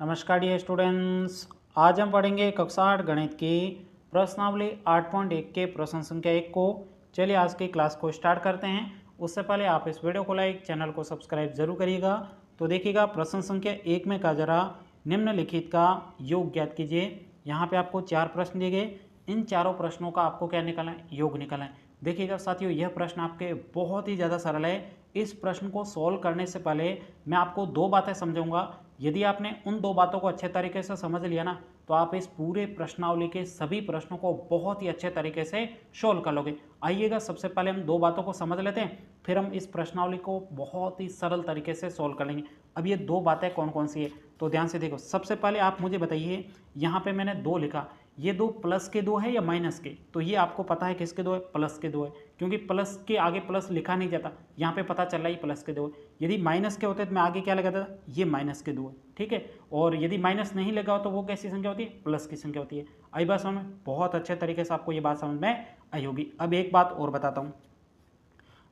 नमस्कार dear students. आज हम पढ़ेंगे कक्षा 8 गणित की प्रश्नावली 8.1 के प्रश्न संख्या 1 को। चलिए आज की क्लास को स्टार्ट करते हैं। उससे पहले आप इस वीडियो को लाइक, चैनल को सब्सक्राइब जरूर करिएगा। तो देखिएगा प्रश्न संख्या 1 में का जरा निम्नलिखित का योग ज्ञात कीजिए। यहाँ पे आपको 4 प्रश्न दिए गए। इन चारों प्रश्नों का आपको क्या निकालना है? योग निकालना है। देखिएगा साथियों, यह प्रश्न आपके बहुत ही ज़्यादा सरल है। इस प्रश्न को सॉल्व करने से पहले मैं आपको दो बातें समझाऊंगा। यदि आपने उन दो बातों को अच्छे तरीके से समझ लिया ना, तो आप इस पूरे प्रश्नावली के सभी प्रश्नों को बहुत ही अच्छे तरीके से सोल्व कर लोगे। आइएगा सबसे पहले हम दो बातों को समझ लेते हैं, फिर हम इस प्रश्नावली को बहुत ही सरल तरीके से सोल्व कर लेंगे। अब ये दो बातें कौन कौन सी है, तो ध्यान से देखो। सबसे पहले आप मुझे बताइए, यहाँ पे मैंने दो लिखा, ये दो प्लस के दो है या माइनस के? तो ये आपको पता है किसके दो है? प्लस के दो है, क्योंकि प्लस के आगे प्लस लिखा नहीं जाता। यहाँ पे पता चल रहा है प्लस के दो है। यदि माइनस के होते तो मैं आगे क्या लगाता था? ये माइनस के दो है, ठीक है। और यदि माइनस नहीं लगा हो तो वो कैसी संख्या होती है? प्लस की संख्या होती है। आई बात समझ में? बहुत अच्छे तरीके से आपको ये बात समझ में आई होगी। अब एक बात और बताता हूँ।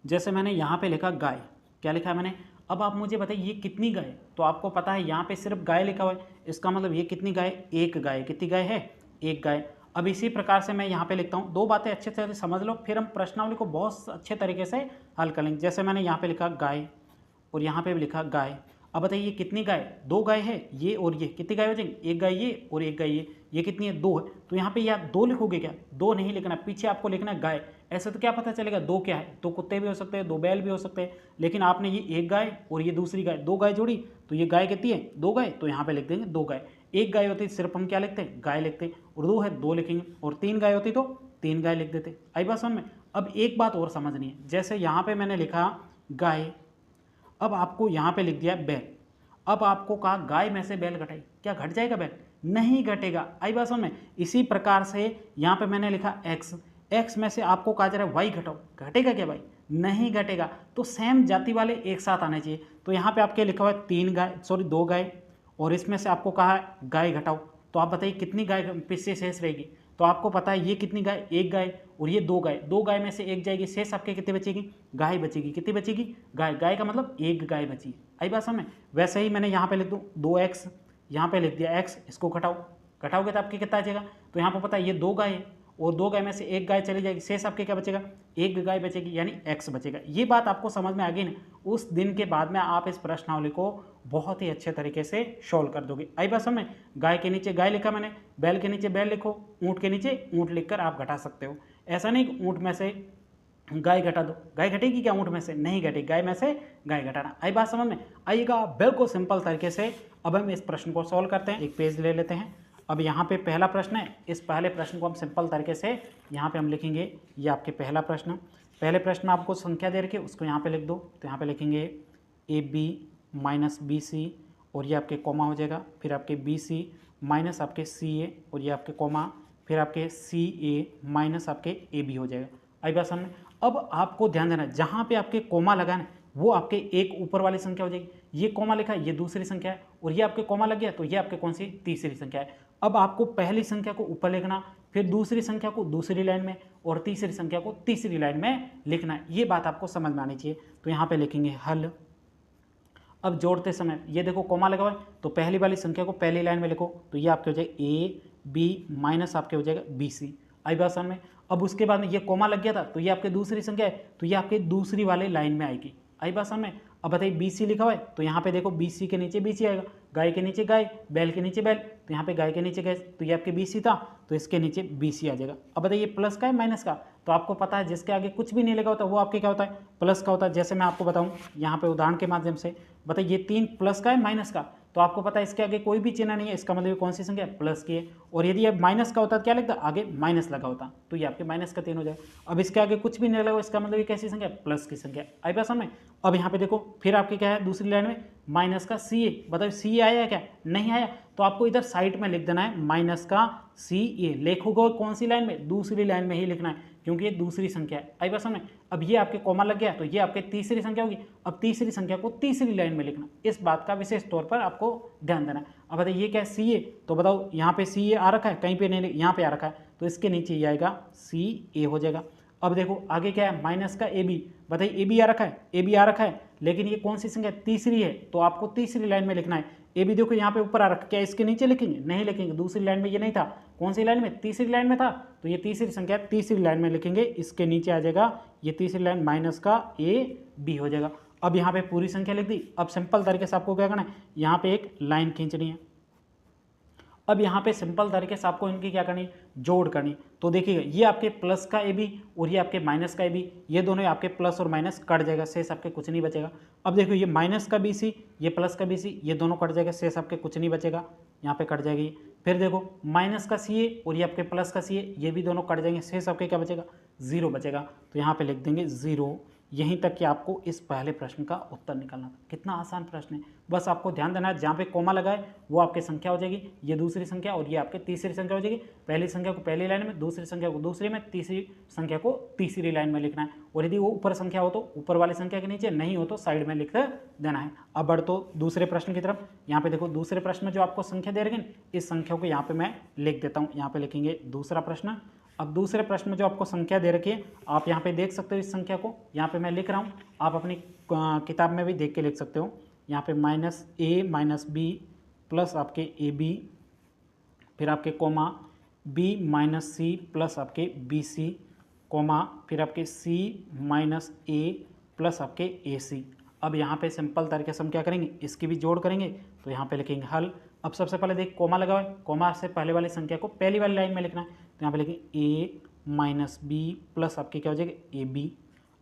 जैसे मैंने यहाँ पे लिखा गाय, क्या लिखा है मैंने? अब आप मुझे बताइए ये कितनी गाय? तो आपको पता है यहाँ पे सिर्फ गाय लिखा हुआ है, इसका मतलब ये कितनी गाय? एक गाय। कितनी गाय है? एक गाय। अब इसी प्रकार से मैं यहाँ पे लिखता हूँ। दो बातें अच्छे से समझ लो, फिर हम प्रश्नावली को बहुत अच्छे तरीके से हल कर लेंगे। जैसे मैंने यहाँ पे लिखा गाय और यहाँ पे भी लिखा गाय। अब बताइए ये कितनी गाय? दो गाय है, ये और ये। कितनी गाय हो जाएंगी? एक गाय ये और एक गाय ये। ये कितनी है? दो है। तो यहाँ पे या दो लिखोगे क्या? दो नहीं लिखना, पीछे आपको लिखना है गाय। ऐसे तो क्या पता चलेगा दो क्या है? दो कुत्ते भी हो सकते हैं, दो बैल भी हो सकते हैं, लेकिन आपने ये एक गाय और ये दूसरी गाय, दो गाय जोड़ी, तो ये गाय कितनी है? दो गाय। तो यहाँ पे लिख देंगे दो गाय। एक गाय होती सिर्फ हम क्या लिखते हैं? गाय लिखते हैं। और दो है, दो लिखेंगे। और तीन गाय होती तो तीन गाय लिख देते। आई बात समझ में? अब एक बात और समझनी है। जैसे यहाँ पे मैंने लिखा गाय, अब आपको यहाँ पे लिख दिया बैल। अब आपको कहा गाय में से बैल घटाई, क्या घट जाएगा बैल? नहीं घटेगा। आई बात समझ में? इसी प्रकार से यहाँ पे मैंने लिखा एक्स, एक्स में से आपको कहा जा रहा है वाई घटाओ, घटेगा क्या भाई? नहीं घटेगा। तो सेम जाति वाले एक साथ आने चाहिए। तो यहाँ पे आपके लिखा हुआ है तीन गाय, सॉरी दो गाय, और इसमें से आपको कहा है गाय घटाओ। तो आप बताइए कितनी गाय पीछे शेष रहेगी? तो आपको पता है ये कितनी गाय? एक गाय, और ये दो गाय। दो गाय में से एक जाएगी, शेष आपके कितनी बचेगी? गाय बचेगी। कितनी बचेगी? गाय। गाय का मतलब एक गाय बची। आई बात समझ में? वैसे ही मैंने यहाँ पे लिख दूँ दो एक्स, यहाँ पे लिख दिया एक्स, इसको घटाओ, घटाओगे तो आपके कितना आ जाएगा? तो यहाँ पर पता है ये दो गाय है, और दो गाय में से एक गाय चली जाएगी, शेष आपके क्या बचेगा? एक गाय बचेगी, यानी एक्स बचेगा। ये बात आपको समझ में आ गई ना? उस दिन के बाद में आप इस प्रश्नावली को बहुत ही अच्छे तरीके से सोल्व कर दोगे। आई बात समझ में? गाय के नीचे गाय लिखा मैंने, बैल के नीचे बैल लिखो, ऊँट के नीचे ऊँट लिखकर आप घटा सकते हो। ऐसा नहीं ऊँट में से गाय घटा दो, गाय घटेगी क्या ऊँट में से? नहीं घटेगी। गाय में से गाय घटाना। आई बात समझ में? आइएगा बिल्कुल सिंपल तरीके से अब हम इस प्रश्न को सॉल्व करते हैं। एक पेज ले लेते हैं। अब यहाँ पे पहला प्रश्न है। इस पहले प्रश्न को हम सिंपल तरीके से यहाँ पे हम लिखेंगे। ये आपके पहला प्रश्न। पहले प्रश्न में आपको संख्या दे रखी है, उसको यहाँ पे लिख दो। तो यहाँ पे लिखेंगे A B minus B C, और ये आपके कॉमा हो जाएगा। फिर आपके बी सी माइनस आपके सी ए, और ये आपके कॉमा, फिर आपके सी ए माइनस आपके ए बी हो जाएगा। आई बात समझ में? अब आपको ध्यान देना, जहाँ पे आपके कोमा लगा ना, वो आपके एक ऊपर वाली संख्या हो जाएगी। ये कोमा लिखा है, ये दूसरी संख्या है, और ये आपके कोमा लग गया तो ये आपके कौन सी? तीसरी संख्या है। अब आपको पहली संख्या को ऊपर लिखना, फिर दूसरी संख्या को दूसरी लाइन में, और तीसरी संख्या को तीसरी लाइन में लिखना है। ये बात आपको समझ में आनी चाहिए। तो यहाँ पे लिखेंगे हल। अब जोड़ते समय ये देखो कोमा लगा हुआ है, तो पहली वाली संख्या को पहली लाइन में लिखो, तो ये आपके हो जाएगा ए बी माइनस आपके हो जाएगा बी सी। आई बात समझ में? अब उसके बाद में ये कोमा लग गया था, तो ये आपकी दूसरी संख्या है, तो ये आपके दूसरी वाले लाइन में आएगी। आई बात समझ में? अब बताइए बी सी लिखा हुआ है, तो यहाँ पे देखो बी सी के नीचे बी सी आएगा, गाय के नीचे गाय, बैल के नीचे बैल, तो यहाँ पे गाय के नीचे गाय, तो ये आपके बी सी था, तो इसके नीचे बी सी आ जाएगा। अब बताइए प्लस का है माइनस का? तो आपको पता है जिसके आगे कुछ भी नहीं लगा होता वो आपके क्या होता है? प्लस का होता है। जैसे मैं आपको बताऊँ यहाँ पे उदाहरण के माध्यम से, बताइए ये तीन प्लस का है माइनस का? तो आपको पता है इसके आगे कोई भी चिन्ह नहीं है, इसका मतलब कौन सी संख्या है? प्लस की है। और यदि अब माइनस का होता तो क्या लगता? आगे माइनस लगा होता, तो ये आपके माइनस का तीन हो जाए। अब इसके आगे कुछ भी नहीं लगा, इसका मतलब ये कैसी संख्या है? प्लस की संख्या। आई बात समझ में? अब यहाँ पे देखो फिर आपके क्या है दूसरी लाइन में? माइनस का सी ए। बताओ सी ए आया क्या? नहीं आया। तो आपको इधर साइड में लिख देना है माइनस का सी ए। लिखोगे कौन सी लाइन में? दूसरी लाइन में ही लिखना है, क्योंकि ये दूसरी संख्या है। आई बात समझ में? अब ये आपके कॉमा लग गया, तो ये आपके तीसरी संख्या होगी। अब तीसरी संख्या को तीसरी लाइन में लिखना, इस बात का विशेष तौर पर आपको ध्यान देना है। अब बताइए ये क्या है? सी ए। तो बताओ यहाँ पे सी ए आ रखा है, कहीं पे नहीं, यहाँ पे आ रखा है, तो इसके नीचे ये आएगा सी ए हो जाएगा। अब देखो आगे क्या है? माइनस का ए बी। बताइए ए बी आ रखा है, ए बी आ रखा है, लेकिन ये कौन सी संख्या? तीसरी है, तो आपको तीसरी लाइन में लिखना है। ए बी देखो यहाँ पे ऊपर आ रखा, क्या इसके नीचे लिखेंगे? नहीं लिखेंगे, दूसरी लाइन में ये नहीं था। कौन सी लाइन में? तीसरी लाइन में था, तो ये तीसरी संख्या तीसरी लाइन में लिखेंगे, इसके नीचे आ जाएगा ये तीसरी लाइन माइनस का ए बी हो जाएगा। अब यहाँ पे पूरी संख्या लिख दी। अब सिंपल तरीके से आपको क्या करना है, यहाँ पे एक लाइन खींचनी है। अब यहाँ पे सिंपल तरीके से आपको इनकी क्या करनी, जोड़ करनी। तो देखिएगा ये आपके प्लस का ए बी और ये आपके माइनस का ए बी, ये दोनों आपके प्लस और माइनस कट जाएगा, शेष आपके कुछ नहीं बचेगा। अब देखो ये माइनस का बी सी, ये प्लस का बी सी, ये दोनों कट जाएगा, शेष आपके कुछ नहीं बचेगा, यहाँ पे कट जाएगी। फिर देखो माइनस का सी ए और ये आपके प्लस का सी ए, ये भी दोनों कट जाएंगे, शेष आपके क्या बचेगा? जीरो बचेगा। तो यहाँ पे लिख देंगे जीरो। यहीं तक कि आपको इस पहले प्रश्न का उत्तर निकालना था। कितना आसान प्रश्न है, बस आपको ध्यान देना है, जहाँ पे कोमा लगाए वो आपकी संख्या हो जाएगी, ये दूसरी संख्या और ये आपकी तीसरी संख्या हो जाएगी। पहली संख्या को पहली लाइन में, दूसरी संख्या को दूसरी में, तीसरी संख्या को तीसरी लाइन में लिखना है। और यदि वो ऊपर संख्या हो तो ऊपर वाली संख्या के नीचे, नहीं हो तो साइड में लिख देना है। अब बढ़ तो दूसरे प्रश्न की तरफ। यहाँ पे देखो दूसरे प्रश्न में जो आपको संख्या दे रही है, इस संख्या को यहाँ पे मैं लिख देता हूँ। यहाँ पे लिखेंगे दूसरा प्रश्न। अब दूसरे प्रश्न में जो आपको संख्या दे रखी है, आप यहाँ पे देख सकते हो इस संख्या को, यहाँ पे मैं लिख रहा हूँ, आप अपनी किताब में भी देख के लिख सकते हो। यहाँ पे minus A minus B plus आपके ए बी, फिर आपके comma B minus C plus आपके बी सी, कोमा फिर आपके सी माइनस ए प्लस आपके ए सी। अब यहाँ पे सिंपल तरीके से हम क्या करेंगे, इसकी भी जोड़ करेंगे। तो यहाँ पे लिखेंगे हल। अब सबसे पहले देख कोमा लगा हुआ है, कोमा से पहले वाली संख्या को पहली वाली लाइन में लिखना है। तो यहाँ पे लिखेंगे ए माइनस बी प्लस आपके क्या हो जाएगा ए बी।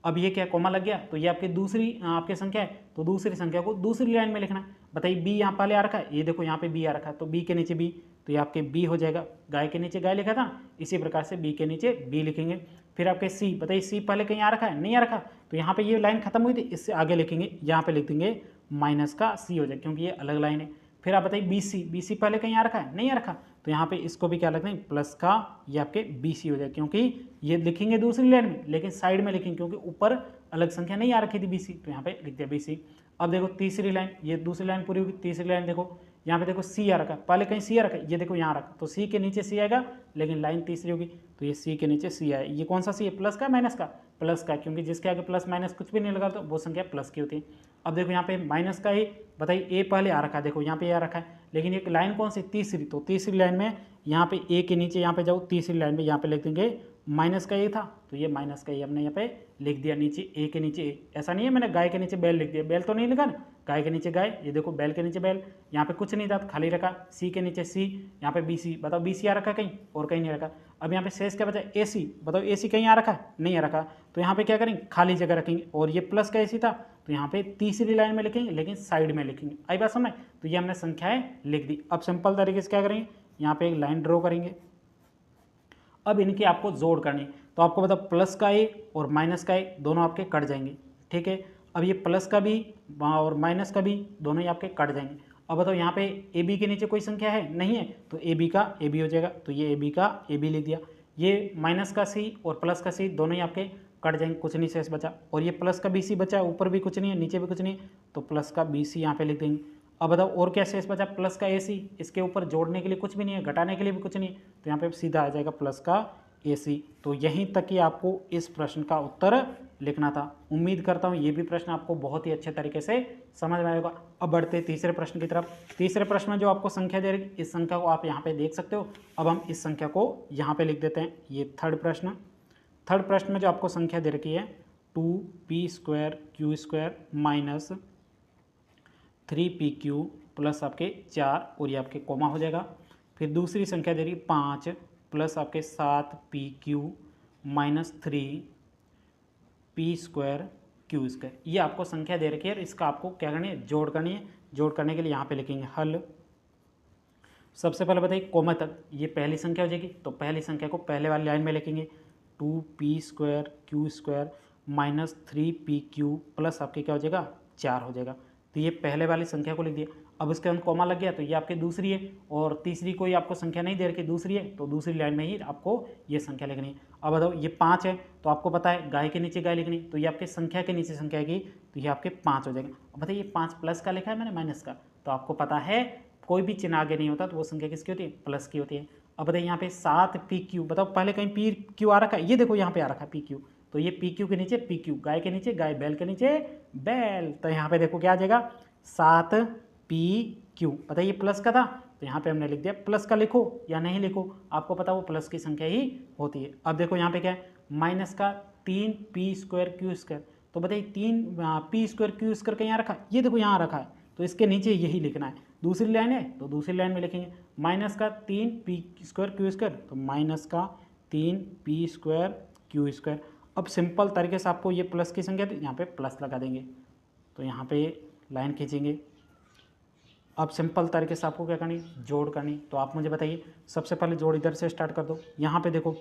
अब ये क्या कोमा लग गया, तो ये आपकी दूसरी आपकी संख्या है, तो दूसरी संख्या को दूसरी लाइन में लिखना है। बताइए बी यहाँ पहले आ रखा है, ये देखो यहाँ पे बी आ रखा है, तो बी के नीचे बी, तो ये आपके बी हो जाएगा। गाय के नीचे गाय लिखा था, इसी प्रकार से बी के नीचे बी लिखेंगे। फिर आपके सी, बताइए सी पहले कहीं आ रखा है? नहीं आ रखा, तो यहाँ पे ये लाइन खत्म हुई थी, इससे आगे लिखेंगे, यहाँ पे लिख देंगे माइनस का सी हो जाएगा, क्योंकि ये अलग लाइन है। फिर आप बताइए बी सी पहले कहीं आ रखा है? नहीं आ रखा, तो यहाँ पे इसको भी क्या लिख देंगे प्लस का, ये आपके बी सी हो जाएगा, क्योंकि ये लिखेंगे दूसरी लाइन में लेकिन साइड में लिखेंगे, क्योंकि ऊपर अलग संख्या नहीं आ रखी थी बी सी, तो यहाँ पे लिख दिया बी सी। अब देखो तीसरी लाइन, ये दूसरी लाइन पूरी होगी, तीसरी लाइन देखो यहाँ पे देखो सी आ रखा, पहले कहीं सी आ रखा, ये देखो यहाँ रखा, तो सी के नीचे सी आएगा, लेकिन लाइन तीसरी होगी, तो ये सी के नीचे सी आए। ये कौन सा सी है, प्लस का माइनस का? प्लस का, क्योंकि जिसके आगे प्लस माइनस कुछ भी नहीं लगा तो वो संख्या प्लस की होती है। अब देखो यहाँ पे माइनस का ही, बताइए ए पहले आ रखा है, देखो यहाँ पे आ रखा है, लेकिन एक लाइन कौन सी, तीसरी, तो तीसरी लाइन में यहाँ पे ए के नीचे यहाँ पे जाओ, तीसरी लाइन में यहाँ पे लिख देंगे माइनस का ए था, तो ये माइनस का ए हमने यहाँ पे लिख दिया, नीचे ए के नीचे ए। ऐसा नहीं है मैंने गाय के नीचे बैल लिख दिया, बैल तो नहीं लिखा ना, गाय के नीचे गाय, ये देखो बैल के नीचे बैल, यहाँ पे कुछ नहीं था खाली रखा, सी के नीचे सी, यहाँ पे बी सी, बताओ बी सी आ रखा कहीं और कहीं नहीं रखा। अब यहाँ पे शेष क्या बचा, ए सी, बताओ ए सी कहीं आ रखा है? नहीं आ रखा, तो यहाँ पे क्या करेंगे खाली जगह रखेंगे, और ये प्लस का ए सी था, तो यहाँ पे तीसरी लाइन में लिखेंगे लेकिन साइड में लिखेंगे। आई बात समझ? तो ये हमने संख्याएं लिख दी। अब सिंपल तरीके से क्या करेंगे, यहाँ पे एक लाइन ड्रॉ करेंगे। अब इनकी आपको जोड़ करनी, तो आपको बताओ प्लस का ए और माइनस का ए दोनों आपके कट जाएंगे, ठीक है। अब ये प्लस का बी और माइनस का बी दोनों ही आपके कट जाएंगे। अब बताओ यहाँ पे ए बी के नीचे कोई संख्या है? नहीं है, तो ए बी का ए बी हो जाएगा, तो ये ए बी का ए बी लिख दिया। ये माइनस का सी और प्लस का सी दोनों ही आपके कट जाएंगे, कुछ नहीं शेष बचा। और ये प्लस का बी सी बचा, ऊपर भी कुछ नहीं है नीचे भी कुछ नहीं है, तो प्लस का बी सी यहाँ पे लिख देंगे। अब बताओ और क्या शेष बचा, प्लस का ए सी, इसके ऊपर जोड़ने के लिए कुछ भी नहीं है, घटाने के लिए भी कुछ नहीं है, तो यहाँ पे सीधा आ जाएगा प्लस का ए सी। तो यहीं तक ही आपको इस प्रश्न का उत्तर लिखना था। उम्मीद करता हूँ ये भी प्रश्न आपको बहुत ही अच्छे तरीके से समझ में आएगा। अब बढ़ते तीसरे प्रश्न की तरफ। तीसरे प्रश्न में जो आपको संख्या दे रही, इस संख्या को आप यहाँ पे देख सकते हो। अब हम इस संख्या को यहाँ पे लिख देते हैं। ये थर्ड प्रश्न। थर्ड प्रश्न में जो आपको संख्या दे रखी है 2p² q² minus 3pq plus आपके 4 और ये आपके कोमा हो जाएगा। फिर दूसरी संख्या दे रही 5 प्लस आपके 7pq माइनस 3p² q²। ये आपको संख्या दे रखी है, इसका आपको क्या करनी है, जोड़ करनी है। जोड़ करने के लिए यहाँ पे लिखेंगे हल। सबसे पहले बताइए कोमा तक, ये पहली संख्या हो जाएगी, तो पहली संख्या को पहले वाली लाइन में लिखेंगे 2p² q² minus 3pq plus आपके क्या हो जाएगा 4 हो जाएगा। तो ये पहले वाली संख्या को लिख दिया। अब इसके अंदर कोमा लग गया, तो ये आपकी दूसरी है, और तीसरी कोई आपको संख्या नहीं दे रखी, दूसरी है, तो दूसरी लाइन में ही आपको ये संख्या लिखनी है। अब बताओ ये 5 है, तो आपको पता है गाय के नीचे गाय लिखनी, तो ये आपके संख्या के नीचे संख्या आएगी, तो ये आपके 5 हो जाएगा। अब बताइए 5 प्लस का लिखा है मैंने माइनस का, तो आपको पता है कोई भी चिन्ह आगे नहीं होता तो वो संख्या किसकी होती है, प्लस की होती है। अब बताइए यहाँ पे 7pq, बताओ पहले कहीं pq आ रखा है, ये देखो यहाँ पे आ रखा है pq, तो ये pq के नीचे pq, गाय के नीचे गाय, बैल के नीचे बैल, तो यहाँ पे देखो क्या आ जाएगा 7p क्यू। बताइए प्लस का था तो यहाँ पे हमने लिख दिया प्लस का, लिखो या नहीं लिखो, आपको पता वो प्लस की संख्या ही होती है। अब देखो यहाँ पे क्या है, माइनस का 3p² q²। तो बताइए 3p² q² का यहाँ रखा, ये देखो यहाँ रखा है, तो इसके नीचे यही लिखना है। दूसरी लाइन है तो दूसरी लाइन में लिखेंगे माइनस का 3p² q², तो माइनस का 3p² q²। अब सिंपल तरीके से आपको ये प्लस की संख्या तो यहाँ पे प्लस लगा देंगे, तो यहाँ पे लाइन खींचेंगे। अब सिंपल तरीके से आपको क्या करनी, जोड़ करनी। तो आप मुझे बताइए, सबसे पहले जोड़ इधर से स्टार्ट कर दो। यहाँ पे देखो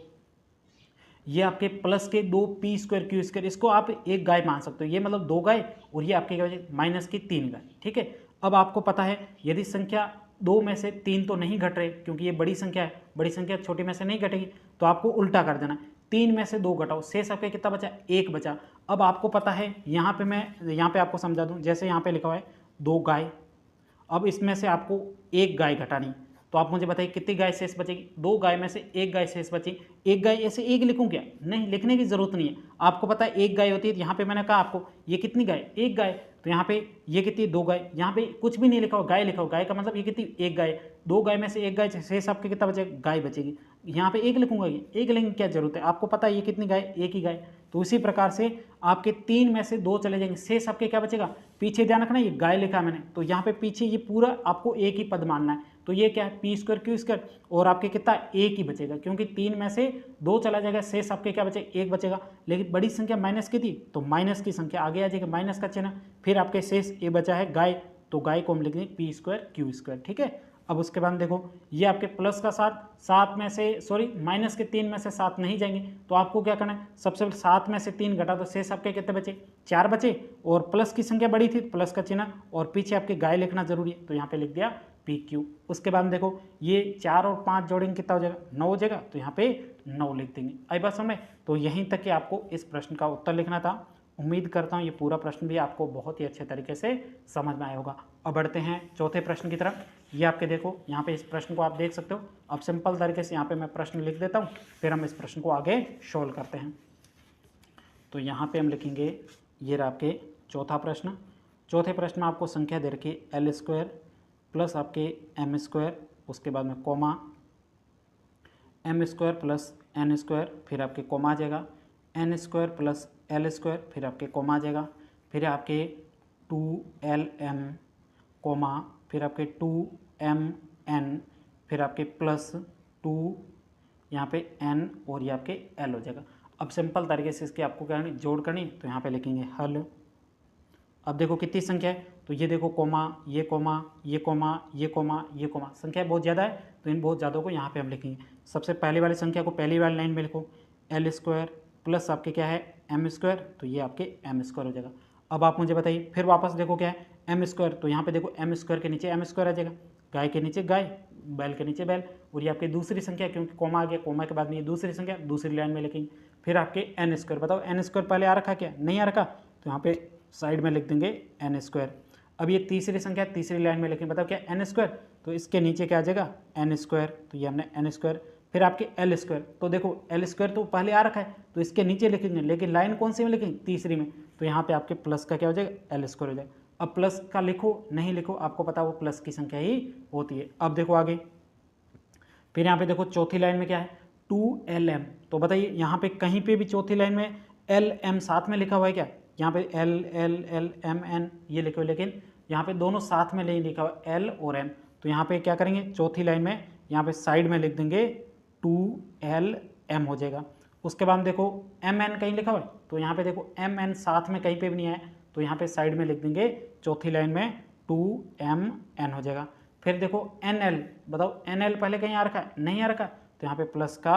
ये आपके प्लस के 2p² q², इसको आप एक गाय मान सकते हो, ये मतलब 2 गाय, और ये आपके क्या हो माइनस की 3 गाय। ठीक है, अब आपको पता है यदि संख्या 2 में से 3 तो नहीं घट रहे, क्योंकि ये बड़ी संख्या है, बड़ी संख्या छोटी में से नहीं घटेगी, तो आपको उल्टा कर देना, 3 में से 2 घटाओ, शेष आपके कितना बचा, 1 बचा। अब आपको पता है यहाँ पे मैं यहाँ पे आपको समझा दूँ, जैसे यहाँ पे लिखा हुआ है 2 गाय, अब इसमें से आपको 1 गाय घटानी, तो आप मुझे बताइए कितनी गाय शेष बचेगी, 2 गाय में से 1 गाय शेष बची। 1 गाय ऐसे 1 लिखूं क्या, नहीं लिखने की जरूरत नहीं है, आपको पता है 1 गाय होती है। यहाँ पे मैंने कहा आपको ये कितनी गाय, 1 गाय, तो यहाँ पे ये कितनी, 2 गाय, यहाँ पे कुछ भी नहीं लिखा हो, गाय लिखा हो, गाय का मतलब ये कितनी, 1 गाय, 2 गाय में से 1 गाय शेष आपके कितना बचेगा, गाय बचेगी। यहाँ पे 1 लिखूंगा, ये 1 लिखने की क्या जरूरत है, आपको पता है ये कितनी गाय, 1 ही गाय। तो उसी प्रकार से आपके 3 में से 2 चले जाएंगे, शेष आपके क्या बचेगा, पीछे ध्यान रखना ये गाय लिखा है मैंने, तो यहाँ पे पीछे ये पूरा आपको एक ही पद मानना है, तो ये क्या है p² q², और आपके कितना 1 ही बचेगा, क्योंकि 3 में से 2 चला जाएगा, शेष आपके क्या बचेगा, 1 बचेगा। लेकिन बड़ी संख्या माइनस की थी, तो माइनस की संख्या आगे आ जाएगी, माइनस का चिन्ह, फिर आपके शेष ये बचा है गाय, तो गाय को हम लिख देंगे p² q²। ठीक है, अब उसके बाद देखो ये आपके प्लस का 7 में से माइनस के 3 में से 7 नहीं जाएंगे, तो आपको क्या करना है, सबसे पहले 7 में से 3 घटा दो, शेष आपके कितने बचे, 4 बचे, और प्लस की संख्या बड़ी थी, प्लस का चिन्ह, और पीछे आपके गाय लिखना जरूरी है, तो यहाँ पे लिख दिया PQ। उसके बाद देखो ये 4 और 5 जोड़ेंगे कितना हो जाएगा, 9 हो जाएगा, तो यहाँ पे 9 लिख देंगे। आई बात समझ, तो यहीं तक कि आपको इस प्रश्न का उत्तर लिखना था। उम्मीद करता हूँ ये पूरा प्रश्न भी आपको बहुत ही अच्छे तरीके से समझ में आया होगा। अब बढ़ते हैं चौथे प्रश्न की तरफ। ये आपके देखो यहाँ पे इस प्रश्न को आप देख सकते हो। अब सिंपल तरीके से यहाँ पे मैं प्रश्न लिख देता हूँ, फिर हम इस प्रश्न को आगे सोल्व करते हैं। तो यहाँ पे हम लिखेंगे, ये रहा आपके चौथा प्रश्न। चौथे प्रश्न में आपको संख्या दे रखी L² प्लस आपके M², उसके बाद में कोमा M² प्लस N², फिर आपके कोमा आ जाएगा N² प्लस L², फिर आपके कोमा आ जाएगा, फिर आपके 2LM कोमा, फिर आपके 2MN, फिर आपके प्लस 2 यहाँ पे N, और ये आपके L हो जाएगा। अब सिंपल तरीके से इसके आपको क्या करनी, जोड़ करनी, तो यहाँ पे लिखेंगे हल। अब देखो कितनी संख्या है, तो ये देखो कोमा, ये कोमा, ये कोमा, ये कोमा, ये कोमा, संख्या बहुत ज़्यादा है, तो इन बहुत ज़्यादा को यहाँ पे हम लिखेंगे। सबसे पहले वाली संख्या को पहली वाली लाइन में लिखो, L² प्लस आपके क्या है M², तो ये आपके M² हो जाएगा। अब आप मुझे बताइए, फिर वापस देखो क्या है M², तो यहाँ पे देखो M² के नीचे M² आ जाएगा, गाय के नीचे गाय, बैल के नीचे बैल, और ये आपकी दूसरी संख्या, क्योंकि कोमा आ गया, कोमा के बाद में ये दूसरी संख्या दूसरी लाइन में लिखेंगे। फिर आपके N², बताओ N² पहले आ रखा क्या, नहीं आ रखा, तो यहाँ पे साइड में लिख देंगे N²। अब ये तीसरी संख्या तीसरी लाइन में लिखेंगे, बताओ क्या N², तो इसके नीचे क्या आ जाएगा N², तो ये हमने N²। फिर आपके L², तो देखो L² तो पहले आ रखा है, तो इसके नीचे लिखेंगे, लेकिन लाइन कौन सी में लिखेंगे, तीसरी में, तो यहाँ पे आपके प्लस का क्या हो जाएगा L² हो जाएगा। अब प्लस का लिखो नहीं लिखो, आपको पता वो प्लस की संख्या ही होती है। अब देखो आगे, फिर यहाँ पे देखो चौथी लाइन में क्या है 2LM, तो बताइए यहाँ पे कहीं पे भी चौथी लाइन में LM साथ में लिखा हुआ है क्या, यहाँ पे LMN ये लिखो, लेकिन यहाँ पे दोनों साथ में नहीं लिखा हुआ L और M, तो यहाँ पे क्या करेंगे, चौथी लाइन में यहाँ पे साइड में लिख देंगे 2LM हो जाएगा। उसके बाद देखो MN कहीं लिखा हुआ है, तो यहाँ पे देखो MN साथ में कहीं पे भी नहीं है, तो यहाँ पे साइड में लिख देंगे चौथी लाइन में 2MN हो जाएगा। फिर देखो NL, बताओ NL पहले कहीं आ रखा है, नहीं आ रखा, तो यहाँ पे प्लस का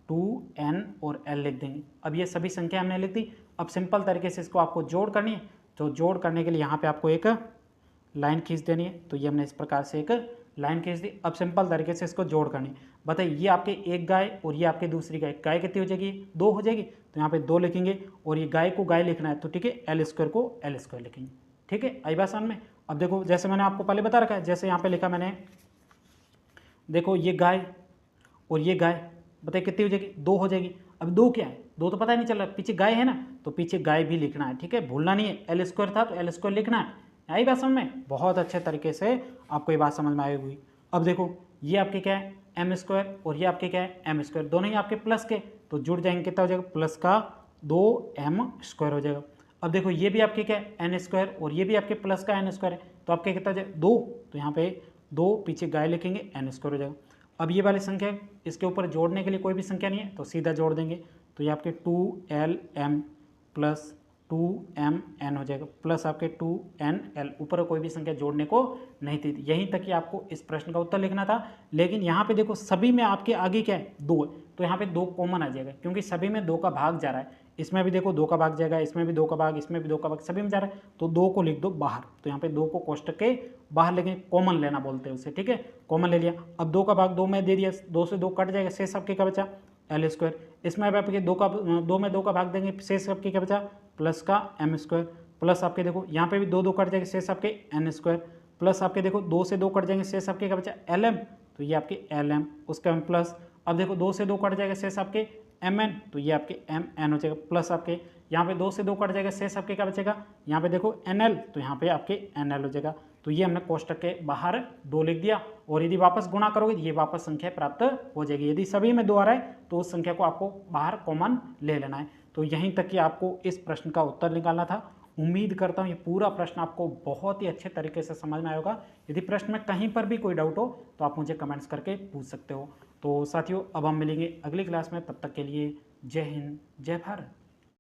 2N और L लिख देंगे। अब ये सभी संख्या हमने लिख दी। अब सिंपल तरीके से इसको आपको जोड़ करनी है, तो जोड़ करने के लिए यहाँ पे आपको एक लाइन खींच देनी है, तो ये हमने इस प्रकार से एक लाइन खींच दी। अब सिंपल तरीके से इसको जोड़ करनी, बताइए ये आपके एक गाय और ये आपके दूसरी गाय, गाय कितनी हो जाएगी, 2 हो जाएगी, तो यहाँ पे 2 लिखेंगे, और ये गाय को गाय लिखना है, तो ठीक है L² को L² लिखेंगे। ठीक है, आई बात समझ में। अब देखो जैसे मैंने आपको पहले बता रखा है, जैसे यहाँ पे लिखा मैंने, देखो ये गाय और ये गाय, बताइए कितनी हो जाएगी, 2 हो जाएगी। अब 2 क्या है, 2 तो पता ही नहीं चल रहा, पीछे गाय है ना, तो पीछे गाय भी लिखना है। ठीक है, भूलना नहीं है, L² था तो L² लिखना है, आई बात समझ में? बहुत अच्छे तरीके से आपको ये बात समझ में आई हुई। अब देखो ये आपके क्या है एम स्क्वायर और ये आपके क्या है एम स्क्वायर, दोनों ही आपके प्लस के, तो जुड़ जाएंगे, कितना हो जाएगा प्लस का 2m स्क्वायर हो जाएगा। अब देखो ये भी आपके क्या है एन स्क्वायर और ये भी आपके प्लस का एन स्क्वायर है, तो आपके कितना हो जाएगा 2, तो यहाँ पे 2 पीछे गाय लिखेंगे एन स्क्वायर हो जाएगा। अब ये वाली संख्या इसके ऊपर जोड़ने के लिए कोई भी संख्या नहीं है तो सीधा जोड़ देंगे, तो ये आपके 2lm प्लस 2mn हो जाएगा, प्लस आपके 2nl, ऊपर कोई भी संख्या जोड़ने को नहीं थी। यहीं तक ही आपको इस प्रश्न का उत्तर लिखना था। लेकिन यहाँ पे देखो सभी में आपके आगे क्या है 2 है, तो यहाँ पे 2 कॉमन आ जाएगा, क्योंकि सभी में 2 का भाग जा रहा है। इसमें भी देखो 2 का भाग जाएगा, इसमें भी 2 का भाग, इसमें भी 2 का भाग, सभी में जा रहा है, तो 2 को लिख दो बाहर। तो यहाँ पे 2 को कोष्टक के बाहर लेके कॉमन लेना बोलते हैं उसे, ठीक है, कॉमन ले लिया। अब 2 का भाग 2 में दे दिया, 2 से 2 कट जाएगा, शेष आपके क्या बचा एल स्क्वायर। इसमें अब आपके 2 में 2 का भाग देंगे, शेष आपके क्या बचा प्लस का एम स्क्वायर, प्लस आपके देखो यहाँ पे भी 2 कट जाएंगे, शेष आपके एन स्क्वायर, प्लस आपके देखो 2 से 2 कट जाएंगे, शेष आपके क्या बचा एल एम, तो ये आपके एल एम उसका प्लस। अब देखो 2 से 2 कट जाएगा, शेष आपके एम एन, तो ये आपके एम एन हो जाएगा, प्लस आपके यहाँ पे 2 से 2 कट जाएगा, शेष आपके क्या बचेगा यहाँ पे देखो एन एल, तो यहाँ पे आपके एन एल हो जाएगा। तो ये हमने कोष्टक के बाहर 2 लिख दिया, और यदि वापस गुणा करोगे तो ये वापस संख्या प्राप्त हो जाएगी। यदि सभी में 2 आ रहा है तो उस संख्या को आपको बाहर कॉमन ले लेना है। तो यहीं तक कि आपको इस प्रश्न का उत्तर निकालना था। उम्मीद करता हूँ ये पूरा प्रश्न आपको बहुत ही अच्छे तरीके से समझ में आया होगा। यदि प्रश्न में कहीं पर भी कोई डाउट हो तो आप मुझे कमेंट्स करके पूछ सकते हो। तो साथियों अब हम मिलेंगे अगली क्लास में, तब तक के लिए जय हिंद जय भारत।